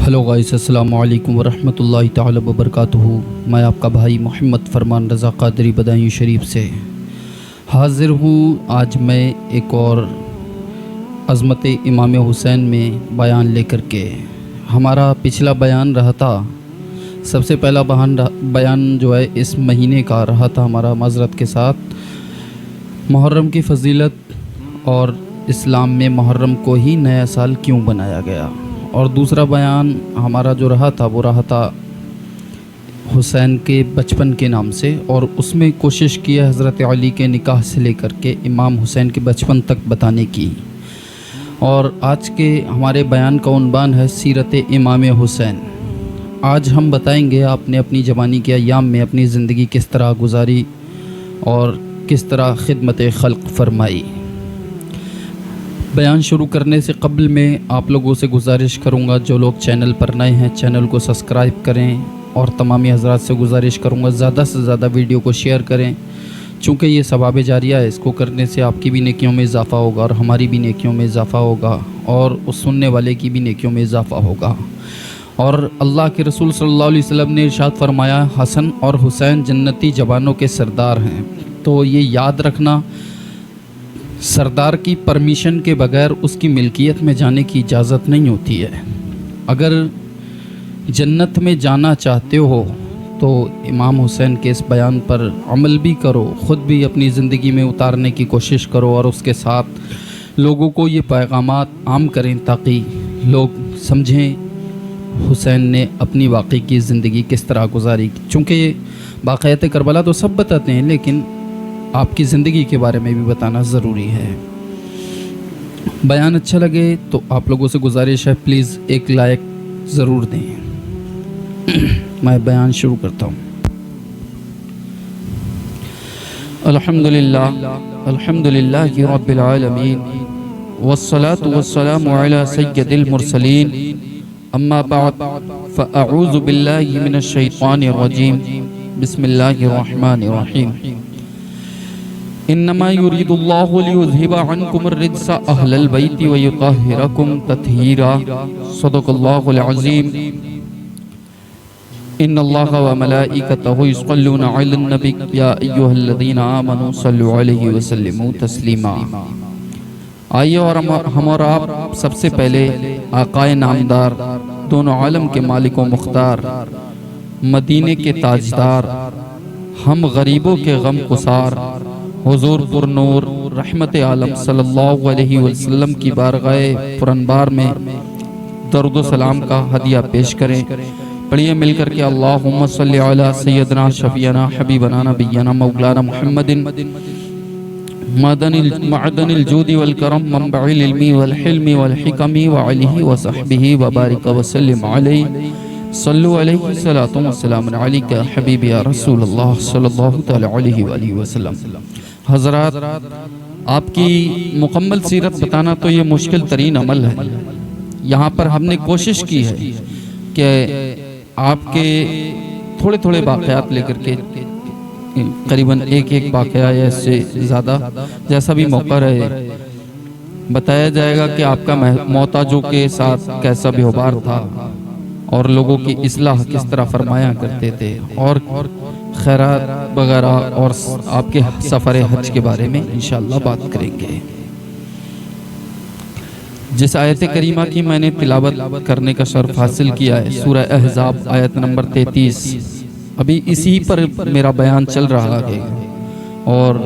Hello guys, अस्सलाम वालेकुम वरहमतुल्लाहि ताला वबरकातुहू। मैं आपका भाई मोहम्मद फरमान रज़ा क़ादरी बदायूं शरीफ से हाज़िर हूँ। आज मैं एक और अज़मत इमाम हुसैन में बयान लेकर के, हमारा पिछला बयान रहा था, सबसे पहला बयान जो है इस महीने का रहा था हमारा माज़रत के साथ, मुहर्रम की फ़जीलत और इस्लाम में मुहर्रम को ही नया साल क्यों बनाया गया। और दूसरा बयान हमारा जो रहा था वो रहा था हुसैन के बचपन के नाम से, और उसमें कोशिश की है हज़रत अली के निकाह से लेकर के इमाम हुसैन के बचपन तक बताने की। और आज के हमारे बयान का उन्वान है सीरत इमाम हुसैन। आज हम बताएंगे आपने अपनी जवानी के अय्याम में अपनी ज़िंदगी किस तरह गुजारी और किस तरह खिदमत खल्क़ फरमाई। बयान शुरू करने से कबल मैं आप लोगों से गुजारिश करूंगा, जो लोग चैनल पर नए हैं चैनल को सब्सक्राइब करें, और तमामी हज़रात से गुजारिश करूंगा ज़्यादा से ज़्यादा वीडियो को शेयर करें, चूँकि ये सवाब जारिया है। इसको करने से आपकी भी नेकियों में इजाफ़ा होगा और हमारी भी नेकियों में इजाफ़ा होगा और उस सुनने वाले की भी नेकियों में इजाफ़ा होगा। और अल्लाह के रसूल सल्लल्लाहु अलैहि वसल्लम ने इरशाद फरमाया, हसन और हुसैन जन्नती जवानों के सरदार हैं। तो ये याद रखना, सरदार की परमिशन के बगैर उसकी मिल्कियत में जाने की इजाज़त नहीं होती है। अगर जन्नत में जाना चाहते हो तो इमाम हुसैन के इस बयान पर अमल भी करो, ख़ुद भी अपनी ज़िंदगी में उतारने की कोशिश करो और उसके साथ लोगों को ये पैगामात आम करें ताकि लोग समझें हुसैन ने अपनी वाकई की ज़िंदगी किस तरह गुजारी। चूँकि वाक़यात करबला तो सब बताते हैं, लेकिन आपकी ज़िंदगी के बारे में भी बताना ज़रूरी है। बयान अच्छा लगे तो आप लोगों से गुजारिश है, प्लीज़ एक लाइक ज़रूर दें। मैं बयान शुरू करता हूँ। अल्हम्दुलिल्लाहि रब्बिल आलमीन वस्सलातु वस्सलामु अला सय्यदिल मुरसलीन, अम्मा बअद फ़अऊज़ु बिल्लाहि मिनश शैतानिर रजीम, बिस्मिल्लाहिर रहमानिर रहीम। इन्नमा युरीदुल्लाहु लियुज़हिबा अन्कुमुर रिज्सा अहलल बैति व युतहिरकुम तत्हीरा। सदक़ल्लाहुल अज़ीम। इन्नल्लाहा व मलाइकतहु युसल्लूना अलन नबी या अय्युहल्लज़ीना आमनू सल्लु अलैहि व सल्लिमू तस्लीमा। आइए और हम और आप सबसे पहले आकाए नामदार, दोनों आलम के मालिक व मुख्तार, मदीने के ताजदार, हम गरीबों के गम गुसार हुजूर पुरनूर रहमत आलम सल्लल्लाहु अलैहि वसल्लम की बारगाह पुरनबार में दरुद सलाम का हदिया पेश करें। पढ़िए मिलकर के, अल्लाहुम्मा सल्ली अला सय्यदना शफीना हबीबना नबियना मौलाना मुहम्मदिन मअदनिल जूदी वल करम मनबइल इल्मी वल हिल्मी वल हिकमी व आलिहि व सहबिहि व बारिक व सल्लिम अलैहि सल्लु अलैहि सलातु व सलाम अलैका हबीबी या रसूलुल्लाह सल्लल्लाहु तआला अलैहि वसल्लम। हज़रात, आपकी मुकम्मल सीरत बताना तो ये मुश्किल तरीन अमल है। यहाँ पर हमने कोशिश की है कि आपके थोड़े थोड़े वाक़यात लेकर के, करीबन एक वाक़या या इससे ज़्यादा, जैसा भी मौका रहे, बताया जाएगा कि आपका मोहताजों के साथ कैसा व्यवहार था और लोगों की इस्लाह किस तरह फरमाया करते थे, और खैरात वगैरह, और आपके सफ़र हज के बारे में इंशाअल्लाह बात करेंगे। जिस आयत करीमा की मैंने तिलावत करने का शर्फ हासिल किया है, सूरह अहज़ाब आयत नंबर 33, अभी इसी पर मेरा बयान चल रहा है। और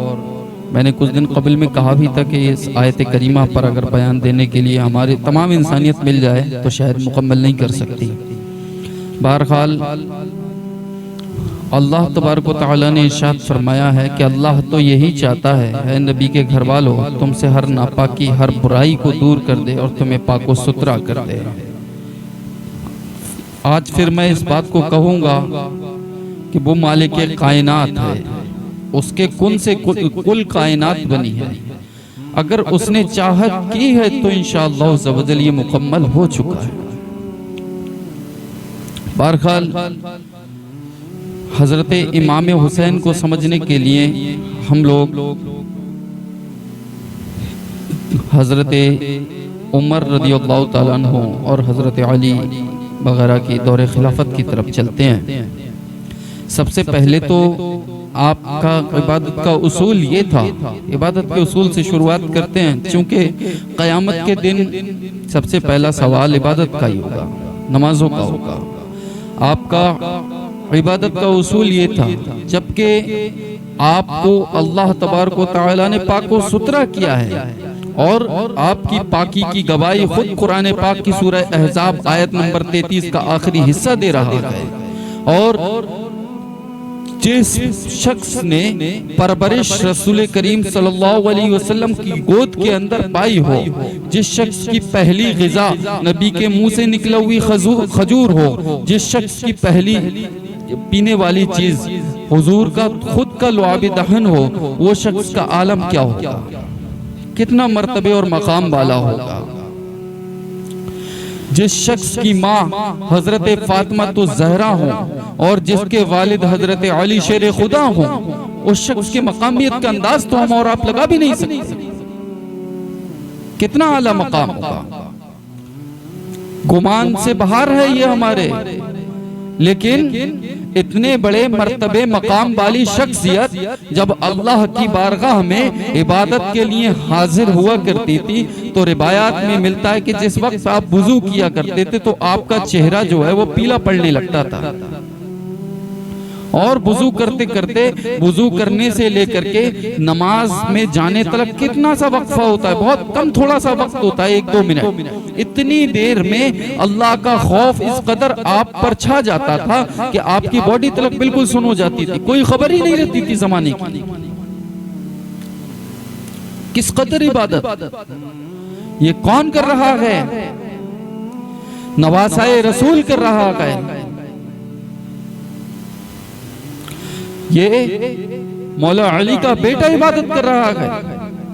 मैंने कुछ दिन कबल में कहा भी था कि इस आयत करीमा पर अगर बयान देने के लिए हमारे तमाम इंसानियत मिल जाए तो शायद मुकम्मल नहीं कर सकती। बहरहाल अल्लाह तबारक व तआला ने इरशाद फरमाया है कि अल्लाह तो यही चाहता है नबी के घर वालों, तुमसे हर नापाकी, हर बुराई को दूर कर दे और तुम्हें पाको सुथरा कर दे। आज फिर मैं इस बात को कहूँगा कि वो मालिक कायनात है, उसके कुन से कुल कायनात बनी है। अगर उसने चाहत की है तो इंशाअल्लाह ज़वजल ये मुकम्मल हो चुका है। बहरहाल हज़रत इमाम हुसैन को समझने के लिए हम लोग हज़रत उमर रज़ियल्लाहु ताला अन्हु और हज़रत अली वगैरह की दौरे खिलाफत की तरफ चलते हैं। सबसे पहले तो आपका इबादत का उसूल ये था, इबादत के उसूल से शुरुआत करते हैं, क्योंकि क़यामत के दिन सबसे पहला सवाल इबादत का ही होगा, नमाजों का होगा। आपका इबादत का उसूल ये था, जबकि आपको अल्लाह तबारक व तआला ने पाक व सुथरा किया है और आपकी पाकी की गवाही खुद कुरान पाक की सूरह अहज़ाब आयत नंबर 33 का आखिरी हिस्सा दे रहा है। और जिस शख्स ने परवरिश रसूल करीम सल्लल्लाहु अलैहि वसल्लम की गोद के अंदर पाई हो, जिस शख्स की पहली ग़िज़ा नबी के मुंह से निकला हुई खजूर हो, जिस शख्स की पहली पीने वाली चीज हुजूर का खुद का लुआब दहन हो, वो शख्स का आलम क्या होगा, कितना मर्तबे और मकाम वाला होगा। जिस शख्स की माँ हजरत फातिमा तो ज़हरा हो और जिसके वालिद हजरत अली शेर खुदा हो, उस शख्स की मकामियत का अंदाज तो हम और आप लगा भी नहीं सकते, कितना आला मकाम होगा। गुमान से बाहर है ये हमारे, लेकिन इतने बड़े मर्तबे मकाम वाली शख्सियत जब अल्लाह की बारगाह में इबादत के लिए हाजिर हुआ करती थी, तो रिवायात में मिलता है कि जिस वक्त आप वुजू किया करते थे तो आपका चेहरा जो है वो पीला पड़ने लगता था। और वुजू करते करते, वुजू करने से लेकर के नमाज में जाने तक कितना सा वक्फा होता है, बहुत कम थोड़ा सा वक्त होता है, 1-2 मिनट। इतनी देर में अल्लाह का खौफ इस कदर आप पर छा जाता था कि आपकी बॉडी तलक बिल्कुल सुन हो जाती थी, कोई खबर ही नहीं रहती थी जमाने की। किस कदर इबादत ये कौन कर रहा है? नवासाए रसूल कर रहा है। ये मौला अली का बेटा इबादत कर रहा है,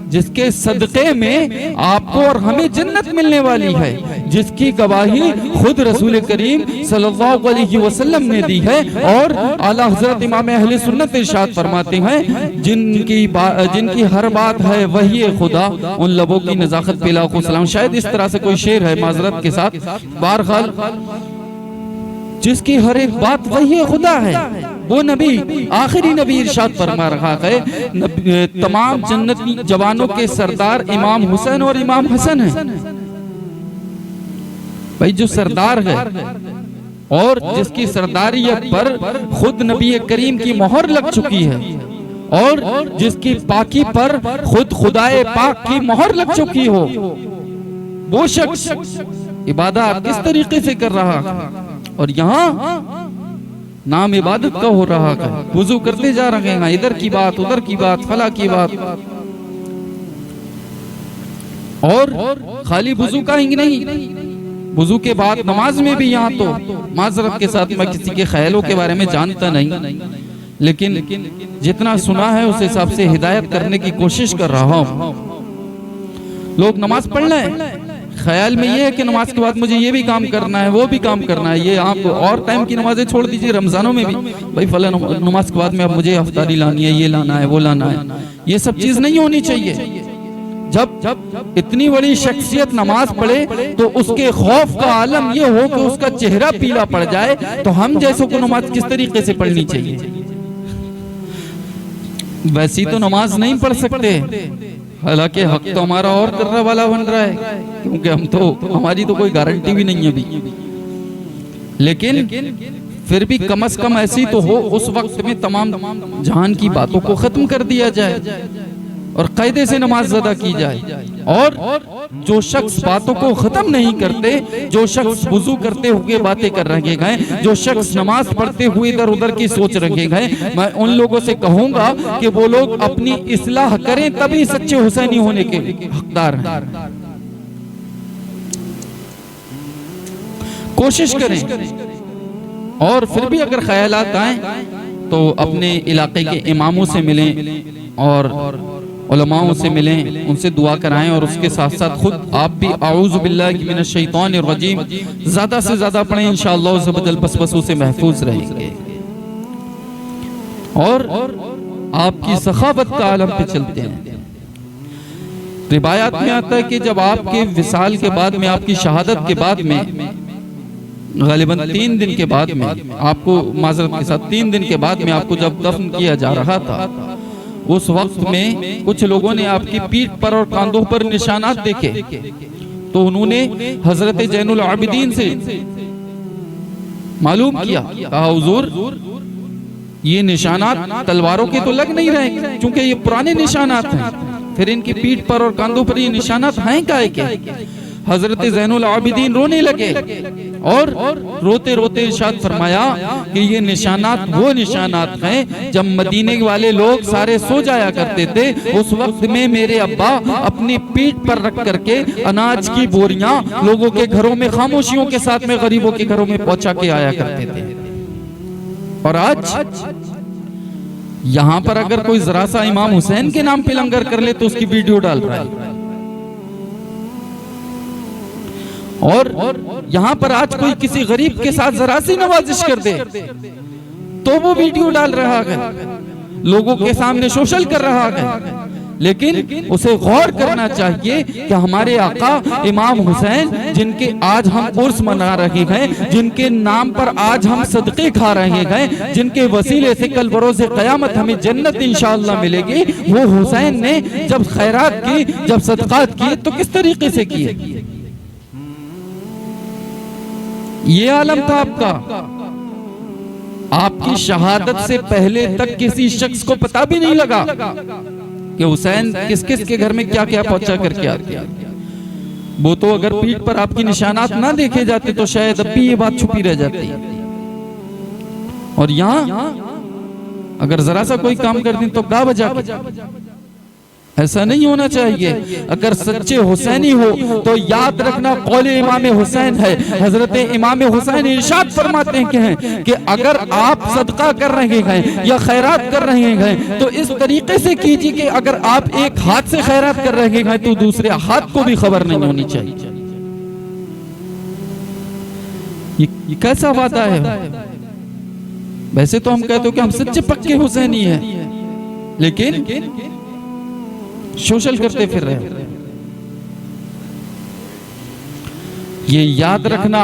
जिसके सदक़े में आपको और हमें जन्नत मिलने वाली है, जिसकी गवाही खुद रसूल करीम सल्लल्लाहु अलैहि वसल्लम ने दी है। और आला हज़रत इमाम अहले सुन्नत इरशाद फरमाते हैं, जिनकी हर बात है वही खुदा, उन लबों की नज़ाकत पे लाखों सलाम। शायद इस तरह से कोई शेर है, माजरत के साथ। बहरहाल जिसकी हर एक बात वही खुदा है, वो नबी आखिरी नबी इरशाद फरमा रहा है, तमाम जन्नती जवानों के सरदार इमाम हुसैन और इमाम हसन है। भाई जो सरदार है और जिसकी सरदारियत पर खुद नबी करीम की मोहर लग चुकी है और जिसकी पाकी पर खुद खुदाए पाक की मोहर लग चुकी हो, वो शख्स इबादत किस तरीके से कर रहा है? और यहाँ नाम इबादत का हो रहा है, वुजू करते जा रहे हैं, इधर की बात उधर की बात फला की बात। और खाली वुजू का ही नहीं, वुजू के बाद नमाज में भी, यहाँ तो माजरत के साथ मैं किसी के ख्यालों के बारे में जानता नहीं, लेकिन जितना सुना है उस हिसाब से हिदायत करने की कोशिश कर रहा हूँ। लोग नमाज पढ़ लें, ख्याल में ये है कि नमाज के बाद मुझे ये भी काम करना है, वो भी काम करना है। ये आप और टाइम की नमाजें छोड़ दीजिए, रमजानों में भी भाई फला नमाज के बाद में अब मुझे अफ्तारी लानी है, ये लाना है, वो लाना है। ये सब चीज नहीं होनी चाहिए। जब इतनी बड़ी शख्सियत नमाज पढ़े तो उसके खौफ का आलम ये हो कि उसका चेहरा पीला पड़ जाए, तो हम जैसों को नमाज किस तरीके से पढ़नी चाहिए? वैसी तो नमाज नहीं पढ़ सकते, हालांकि हक तो हमारा और करने वाला बन रहा है, क्योंकि हम तो, हमारी तो कोई गारंटी भी नहीं है अभी। लेकिन फिर भी कम से कम ऐसी तो हो उस वक्त में तमाम जहान की बातों को खत्म कर दिया जाए और कायदे से नमाज अदा की जाए। और जो शख्स बातों को खत्म नहीं करते, जो शख्स वुजू करते हुए बातें कर रखे गए, जो शख्स नमाज पढ़ते हुए इधर उधर की सोच रखे गए, मैं उन लोगों से कहूंगा कि वो लोग अपनी इस्लाह करें, तभी सच्चे हुसैनी होने के हकदार हैं। कोशिश करें, और फिर भी अगर ख्यालात आए तो अपने इलाके के इमामों से मिलें और उलमाओं से मिलें, उनसे दुआ कराएं, और उसके साथ साथ खुद आप भी आऊज़ु बिल्लाहि मिनश शैतानिर रजीम ज्यादा से ज्यादा पढ़ें, इंशाअल्लाह ज़बरदस्त बसवसों से महफूज रहेंगे। और आपकी सखावत का आलम पे चलते हैं। रिवायात में आता है कि जब आपके विसाल के बाद में, आपकी शहादत के बाद में गालिबन 3 दिन के बाद में आपको, माजरत के साथ 3 दिन के बाद में आपको जब दफन किया जा रहा था, उस वक्त में कुछ लोगों ने आपकी पीठ पर और कांधों पर निशानात देखे, तो उन्होंने हजरत जैनुल आबिदीन से मालूम किया, कहा हुजूर ये निशानात तलवारों के तो लग नहीं रहे, क्योंकि ये पुराने निशानात हैं, फिर इनकी पीठ पर और कांधों पर ये निशानात हैं काहे के? हजरत जैनुल आबिदीन रोने लगे और रोते रोते इरशाद फरमाया कि ये निशानात वो निशानात हैं जब मदीने वाले लोग सारे सो जाया करते थे, उस वक्त में मेरे अब्बा अपनी पीठ पर रख करके अनाज की बोरियां लोगों के घरों में खामोशियों के साथ में गरीबों के घरों में पहुंचा के आया करते थे। और आज यहां पर अगर कोई जरा सा इमाम हुसैन के नाम पे लंगर कर ले तो उसकी वीडियो डाल रहा है, और यहां पर आज कोई किसी गरीब के साथ जरा सी नवाजिश कर दे तो वो वीडियो डाल रहा है, लोगों के सामने सोशल कर रहा है। लेकिन उसे गौर करना चाहिए कि हमारे आका इमाम हुसैन, जिनके आज हम उर्स मना रहे हैं, जिनके नाम पर आज हम सदके खा रहे हैं, जिनके वसीले से कल बरोज़े क़यामत हमें जन्नत इंशाअल्लाह मिलेगी, वो हुसैन ने जब खैरात की, जब सदकात किए तो किस तरीके से किए? ये आलम था आपका। आपकी शहादत से पहले तक किसी शख्स को पता भी नहीं लगा कि हुसैन किस किस के घर में क्या क्या पहुंचा करके आते। वो तो अगर पीठ पर आपकी निशानात ना देखे जाते तो शायद अब भी ये बात छुपी रह जाती। और यहाँ अगर जरा सा कोई काम कर दें तो गा बजा के, ऐसा नहीं होना चाहिए। अगर सच्चे हुसैनी हो तो याद रखना कौले इमाम हुसैन है। हजरत इमाम हुसैन इरशाद फरमाते हैं कि अगर आप सदका कर रहे हैं या खैरात कर रहे हैं तो इस तरीके से कीजिए कि अगर आप एक हाथ से खैरात कर रहे हैं तो दूसरे हाथ को भी खबर नहीं होनी चाहिए। ये कैसा वादा है? वैसे तो हम कहते हो कि हम सच्चे पक्के हुसैनी हैं, लेकिन सोशल करते फिर रहे। ये याद रखना,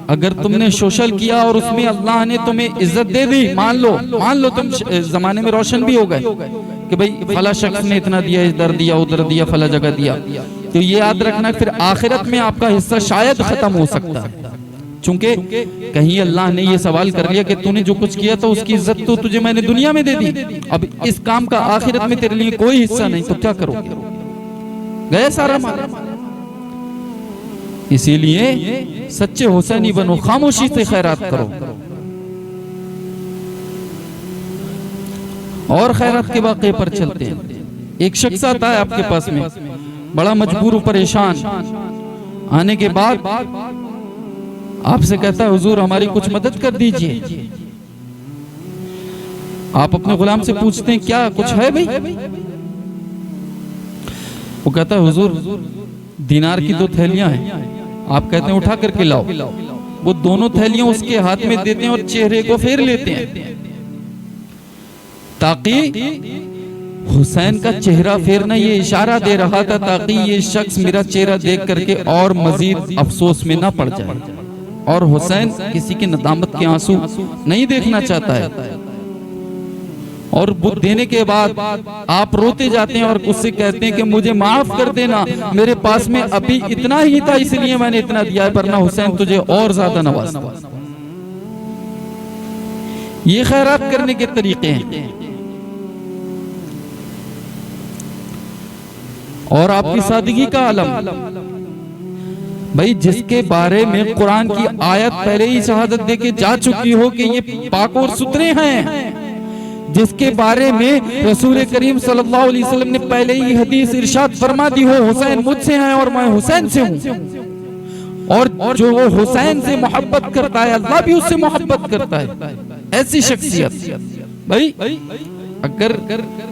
अगर तुमने सोशल किया और उसमें अल्लाह ने तुम्हें इज्जत दे दी, मान लो तुम जमाने में रोशन भी हो गए कि भाई फला शख्स ने इतना दिया, इधर दिया, उधर दिया, फला जगह दिया, तो ये याद रखना फिर आखिरत में आपका हिस्सा शायद खत्म हो सकता है। चूंकि कहीं अल्लाह ने ये सवाल कर लिया कि तूने जो कुछ किया था उसकी इज्जत तो तुझे मैंने दुनिया में दे दी, अब इस काम का आखिरत में तेरे लिए कोई हिस्सा नहीं, तो क्या करोगे? गया सारा माल। इसीलिए सच्चे हुसैनी बनो, खामोशी से खैरात करो। और खैरात के वाक़े पर चलते हैं। एक शख्स आता है आपके पास में, बड़ा मजबूर परेशान, आने के बाद आपसे कहता है हुजूर हमारी कुछ मदद कर दीजिए। आप अपने गुलाम से पूछते हैं क्या कुछ है भाई? वो कहता है हुजूर दिनार की 2 थैलियां हैं। आप कहते हैं उठा करके लाओ। वो दोनों थैलियां उसके हाथ में देते हैं और चेहरे को फेर लेते हैं, ताकि हुसैन का चेहरा फेरना ये इशारा दे रहा था ताकि ये शख्स मेरा चेहरा देख करके और मजीद अफसोस में ना पड़ जाए। और हुसैन किसी की नदामत के आंसू नहीं देखना चाहता है। और वो देने के बाद आप रोते जाते हैं और उससे कहते हैं कि मुझे माफ कर देना, मेरे पास में अभी इतना ही था इसलिए मैंने इतना दिया है, वरना हुसैन तुझे और ज्यादा नवाजता। ये खैरात करने के तरीके हैं। और आपकी सादगी का आलम, भाई जिसके बारे में कुरान की आयत पहले ही शहादत देके जा चुकी हो कि ये पाक और सुथरे हैं, जिसके बारे में रसूल करीम सल्लल्लाहु अलैहि वसल्लम ने पहले ही हदीस इरशाद फरमा दी हो, हुसैन मुझसे हैं और मैं हुसैन से हूं, और जो वो हुसैन से मोहब्बत करता है अल्लाह भी उससे मोहब्बत करता है। ऐसी शख्सियत भाई, अगर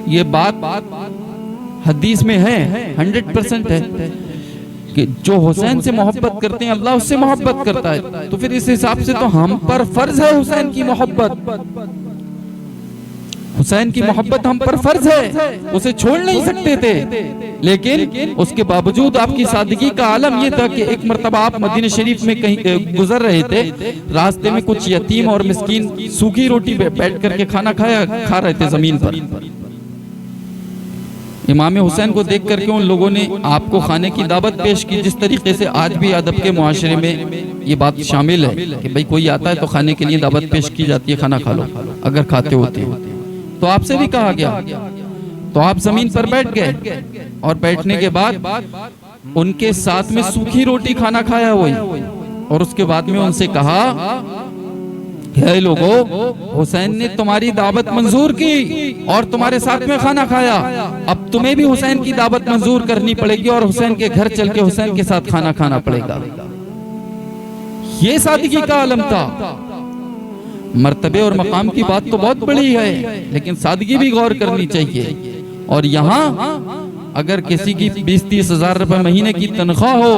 ये बात हदीस में है 100% है कि जो हुसैन से मोहब्बत करते हैं अल्लाह उससे मोहब्बत करता है, तो फिर इस हिसाब से तो हम पर फर्ज है हुसैन की मोहब्बत। हुसैन की मोहब्बत हम पर फर्ज है, उसे छोड़ नहीं सकते थे, लेकिन उसके बावजूद आपकी सादगी का आलम यह था कि एक मर्तबा आप मदीना शरीफ में कहीं गुजर रहे थे, रास्ते में कुछ यतीम और मिस्कीन सूखी रोटी बैठ करके खाना खा रहे थे जमीन पर। इमाम हुसैन को देख करके उन लोगों ने आपको खाने की दावत पेश की, जिस तरीके से आज भी अदब के मुआशरे में ये बात शामिल है कि भाई कोई आता है तो खाने के लिए दावत पेश की जाती है, खाना खा लो अगर खाते होते हो। तो आपसे भी कहा गया, तो आप जमीन पर बैठ गए और बैठने के बाद उनके साथ में सूखी रोटी खाना खाया हुई, और उसके बाद में उनसे कहा, हे लोगों, हुसैन ने तुम्हारी दावत मंजूर की और तुम्हारे साथ में खाना खाया, अब तुम्हें भी हुसैन की दावत मंजूर करनी पड़ेगी और हुसैन के घर चल के हुसैन के साथ खाना खाना पड़ेगा। ये सादगी का आलम था। मर्तबे और मकाम की बात तो बहुत बड़ी है, लेकिन सादगी भी गौर करनी चाहिए। और यहाँ अगर किसी की 20-30 हजार रुपए महीने की तनख्वाह हो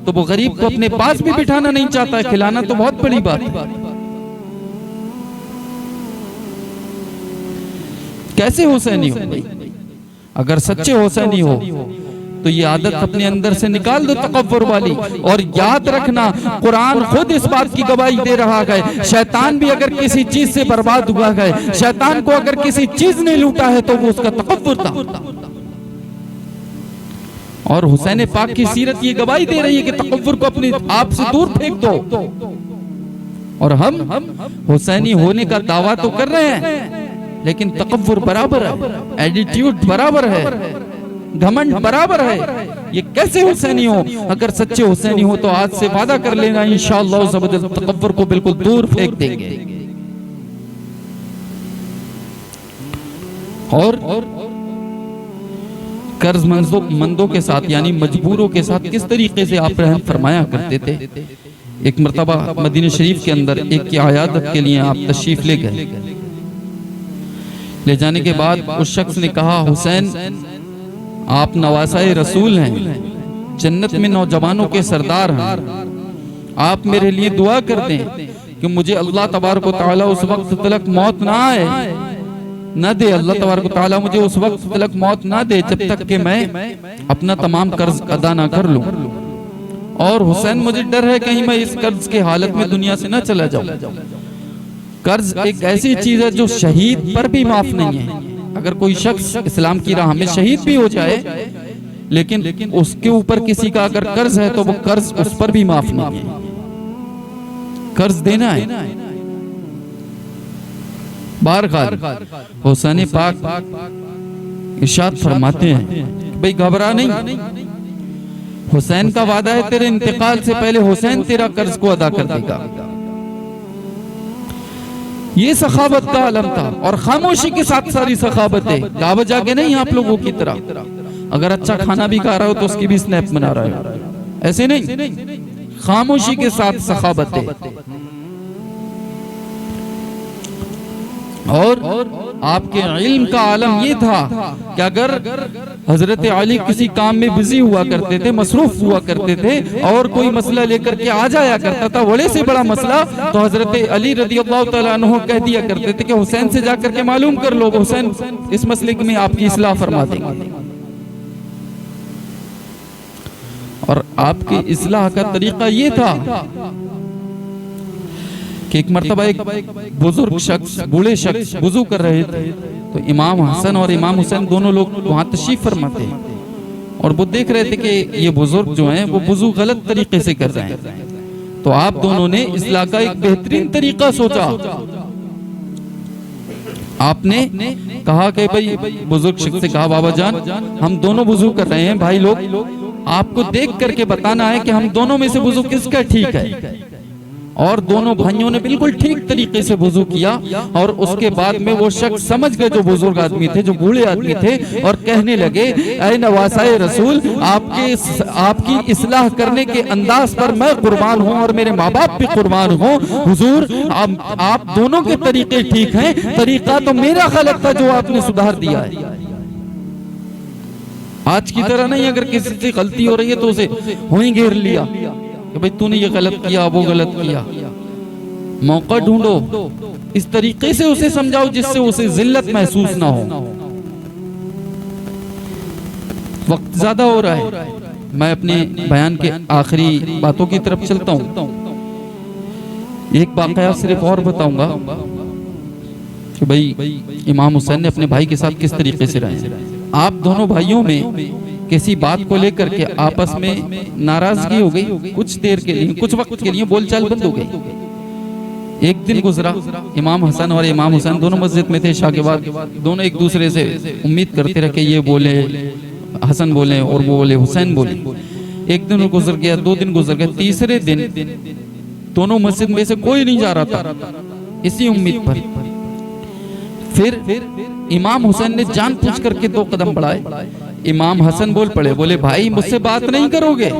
तो वो गरीब को अपने पास भी बिठाना नहीं चाहता है, खिलाना तो बहुत बड़ी बात है। कैसे हुसैनी हो भाई? अगर सच्चे हुसैनी हो तो ये आदत अपने अंदर से निकाल दो तकब्बुर वाली। और याद रखना, कुरान खुद इस बात की गवाही दे रहा है, शैतान भी अगर किसी चीज से बर्बाद हुआ है, शैतान को अगर किसी चीज ने लूटा है तो वो उसका तकब्बुर था। और हुसैन पाक की सीरत ये गवाही दे रही है कि तकब्बुर को अपने आप से दूर फेंक दो। और हम हुसैनी होने का दावा तो कर रहे हैं, लेकिन तकब्बुर बराबर है, एटीट्यूड बराबर है, घमंड बराबर है। ये कैसे हुसैनी हो? अगर सच्चे हुसैनी हो तो आज से वादा कर लेना, इंशाअल्लाह तकब्बुर को बिल्कुल दूर फेंक देंगे। और कर्ज मंदों के साथ यानी मजबूरों के साथ किस तरीके से आप रहम फरमाया करते थे। एक मर्तबा मदीना शरीफ के अंदर एक की आयादत के लिए आप तशरीफ ले गए। ले जाने के बाद उस शख्स ने कहा, हुसैन आप नवासाए रसूल हैं, जन्नत में नौजवानों के सरदार हैं, आप मेरे लिए दुआ कर दें कि मुझे अल्लाह तबारक व तआला उस वक्त तक मौत ना आए, न दे अल्लाह तबारक व तआला मुझे उस वक्त तक मौत ना दे जब तक कि मैं अपना तमाम कर्ज अदा ना कर लूं। और हुसैन मुझे डर है कहीं मैं इस कर्ज के हालत में दुनिया से ना चला जाऊं। कर्ज एक ऐसी चीज है जो शहीद पर भी माफ नहीं है। अगर कोई शख्स इस्लाम की राह में शहीद भी हो जाए, लेकिन उसके ऊपर किसी का अगर कर्ज है तो वो कर्ज उस पर भी माफ नहीं है। कर्ज देना है। बारगाल हुसैन पाक इरशाद फरमाते हैं, भाई घबरा नहीं, हुसैन का वादा है तेरे इंतकाल से पहले हुसैन तेरा कर्ज को अदा कर देगा। ये सखावत का आलम था। और खामोशी के साथ सारी सखावत है, दावत जाके नहीं आप लोगों की तरह। अगर अच्छा खाना भी खा रहा हो तो उसकी भी स्नैप बना रहा है, ऐसे नहीं, खामोशी के साथ सखावत है। और आपके इल्म का आलम ये था कि अगर हजरत अली किसी काम में बिजी हुआ करते थे, मसरूफ हुआ करते थे, और कोई मसला लेकर के आ जाया करता था, बड़े से बड़ा मसला, तो हजरत अली रदियल्लाहु तआला अन्हु कह दिया करते थे कि हुसैन से जाकर के मालूम कर लो, हुसैन इस मसले में आपकी इस्लाह फरमा देंगे। और आपकी इस्लाह का तरीका ये था कि एक मर्तबा एक बुजुर्ग शख्स, बूढ़े शख्स वुजू कर रहे थे, तो इमाम हसन और इमाम हुसैन दोनों लोग वहां तशरीफ फरमाते हैं, और वो देख रहे थे कि ये बुजुर्ग जो हैं वो वुजू गलत तरीके से कर रहे हैं। तो आप दोनों ने इस्लाह का एक बेहतरीन तरीका सोचा। आपने कहा कि भाई बुजुर्ग शख्स से कहा, बाबा जान हम दोनों वुजू कर रहे हैं, भाई लोग आपको देख करके बताना है कि हम दोनों में से वुजू किसका ठीक है। और दोनों भाइयों ने बिल्कुल ठीक तरीके से वुजू किया। और उसके बाद में वो शख्स समझ गए, जो बुजुर्ग आदमी थे, जो बूढ़े आदमी थे, और कहने लगे, ऐ नवासाए रसूल, आपकी इस्लाह करने के अंदाज पर मैं कुर्बान हूँ और मेरे माँ बाप भी कुर्बान हूँ। हुजूर आप दोनों के तरीके ठीक हैं, तरीका तो मेरा गलत था जो आपने सुधार दिया है। आज की तरह नहीं, अगर किसी से गलती हो रही है तो उसे वहीं घेर लिया कि भाई तूने ये गलत किया, वो गलत किया। मौका ढूंढो इस तरीके से उसे समझाओ जिससे उसे जिल्लत महसूस ना हो। वक्त ज्यादा हो रहा है, मैं अपने बयान के आखिरी बातों की तरफ चलता हूँ। एक वाकया सिर्फ और बताऊंगा कि भाई इमाम हुसैन ने अपने भाई के साथ किस तरीके से रहे। आप दोनों भाइयों में किसी बात को लेकर के आपस में नाराजगी हो गई, कुछ देर के लिए, कुछ वक्त के लिए बोलचाल बंद हो गई। एक दिन गुजरा, इमाम हसन और इमाम हुसैन दोनों मस्जिद में थे इशा के बाद। दोनों एक दूसरे से उम्मीद करते रहे कि ये बोले हसन बोले और वो बोले हुसैन बोले। एक दिन गुजर गया, 2 दिन गुजर गया, तीसरे दिन दोनों मस्जिद में से कोई नहीं जा रहा था, इसी उम्मीद पर। फिर इमाम हुसैन ने जान पूछ करके 2 कदम बढ़ाए। इमाम हसन बोल पड़े, बोले भाई मुझसे बात नहीं करोगे?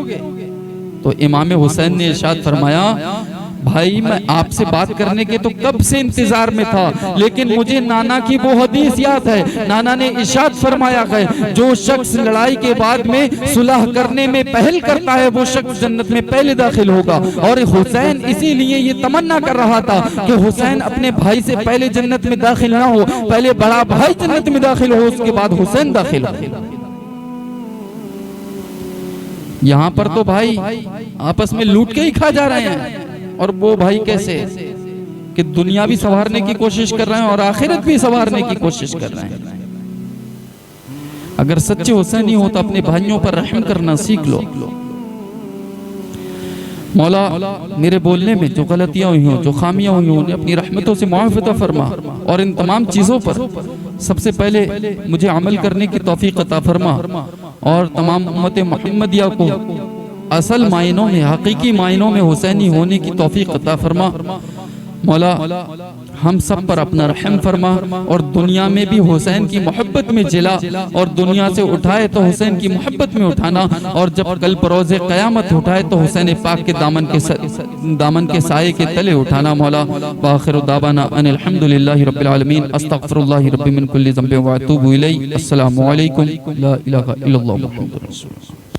तो इमाम हुसैन ने इरशाद फरमाया, भाई मैं आपसे बात करने के तो कब से इंतजार में था, लेकिन मुझे नाना की वो हदीस याद है। नाना ने इरशाद फरमाया है, जो शख्स लड़ाई के बाद में सुलह करने में पहल करता है वो शख्स जन्नत में पहले दाखिल होगा। और हुसैन इसीलिए ये तमन्ना कर रहा था कि हुसैन अपने भाई से पहले जन्नत में दाखिल ना हो, पहले बड़ा भाई जन्नत में दाखिल हो, उसके बाद हुसैन दाखिल हो। यहाँ पर तो भाई आपस में लूट के ही खा जा रहे हैं, और वो भाई कैसे कि दुनिया भी संवारने की कोशिश कर रहे हैं और आखिरत भी संवारने की कोशिश कर रहे हैं। अगर सच्चे हुसैनी हो तो अपने भाइयों पर रहम करना सीख लो। मौला मेरे बोलने में जो गलतियां हुई हों, जो खामियां हुई हों, उन्हें अपनी रहमतों से मुआफ़ फरमा, और इन तमाम चीज़ों पर सबसे पहले मुझे अमल करने की तौफीक अता फरमा, और तमाम उम्मत मुहम्मदिया को असल मायनों में, हकीकी मायनों में हुसैनी होने की तौफीक अता फरमा। मौला हम सब पर अपना रहम फरमा, और दुनिया में भी हुसैन की मोहब्बत में जिला, और दुनिया से उठाए तो हुसैन की मोहब्बत में उठाना, और जब कल परोज़े क़यामत उठाए तो हुसैन पाक के दामन के साए के तले उठाना। मौला व आखिरु दावाना अनिल हम्दुलिल्लाहि रब्बिल आलमीन, अस्तगफिरुल्लाहि रब्बी मिन कुल्लि ज़ंबिन व अतूबु इलैहि। अस्सलामु अलैकुम। ला इलाहा इल्लल्लाह मुहम्मदुर रसूलुल्लाह।